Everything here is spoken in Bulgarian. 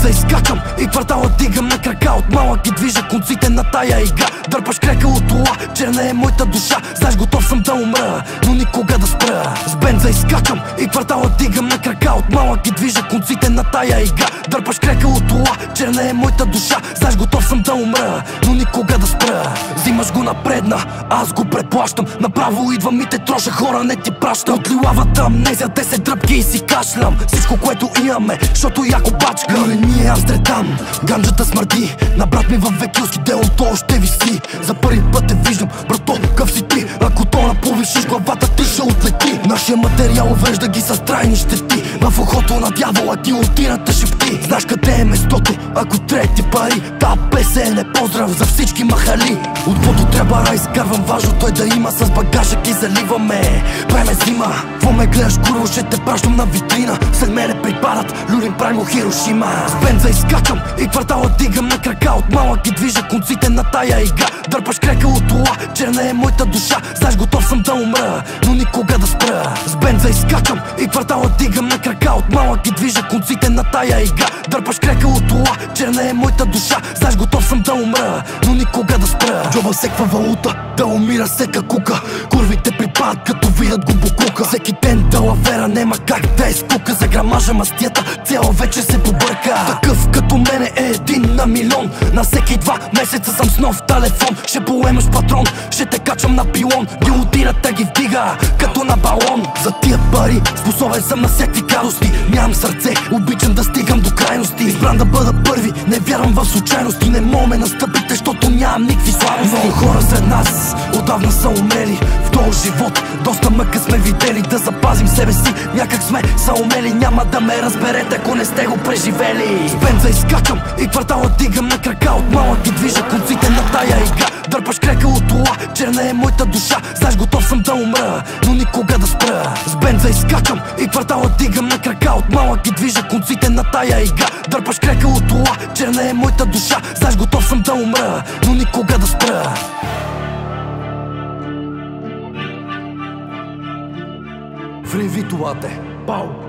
бенза изкачам и квартала дигам на крака. От малък ги движа конците на тая игра. Дърпаш крека от тола, черна е моята душа. Знаеш, готов съм да умра, но никога да спра. С бенза изкачам и квартала дигам на крака. От малък ги движа конците на тая игра. Дърпаш крека от тола, черна е моята душа. Знаеш, готов съм да умра, но никога да спра. Взимаш го напредна, аз го предплащам. Направо идвам и те троша, хора не ти пращам. От лилавата амнезия 10 дръпки и си кашлям. Всичко, което имаме, защото яко пачка. Но ние Амстердам, ганджата смърди. На брат ми във Векилски дело, то още виси. За първи път те виждам, брато, къв си ти. Ако тона повишиш, главата ти ще отлети. Нашия материал уврежда ги с трайни щети. В ухото на дявола гилотината шепти. Знаеш къде е местото, ако трети пари. Та песен е поздрав за всички махали. От каквото трябва изкарвам, важното е да има. С багажа ги заливаме, време зима. Во ме гледаш, курво, ще те пращам на витрина. След мене припадат, люлин правим Хирошима. С бенза изкачам и квартала дигам на крака. От малък ги движа конците на тая игра. Дърпаш крека от тола, черна е моята душа. Знаеш, готов съм да умра, но никога да спра. С бенза изкачам и квартала дигам на крака. От малък ги движа конците на тая игра. Дърпаш крека от тола, черна е моята душа. Знаеш, готов съм да умра, но никога да спра. Джоба всеква валута, да умира всека кука. Курвите припадат, като видят го буклука. Всеки ден далавера, нема как да е скука. За грамажа мастията, цяла вече се побърка. Такъв като мене е 1 на милион. На всеки 2 месеца съм с нов телефон. Ще поемаш патрон, ще те качам на пилон. Гилотината ги вдига, като на балон. За тия пари, способен съм на всякакви гадости. Нямам сърце, обичам да стигам до крайности. Избран да бъда първи, не вярвам в случайности. Не мога ме настъпите, защото нямам никакви слабости. Много хора сред нас отдавна са умели. В този живот доста мъка сме видели. Да запазим себе си, някак сме са умели. Няма да ме разберете, ако не сте го преживели. С бенза изкачам и квартала дигам на крака. От малък ги движа конците на тая игра. Дърпаш крека от тола, черна е моята душа. Знаеш, готов съм да умра, но никога да спра. С бенза изкачам и квартала дигам на крака. От малък ги движа конците на тая игра. Дърпаш крека от тола, черна е моята душа. Знаеш, готов съм да умра, но никога да спра. Вриви това те, пау!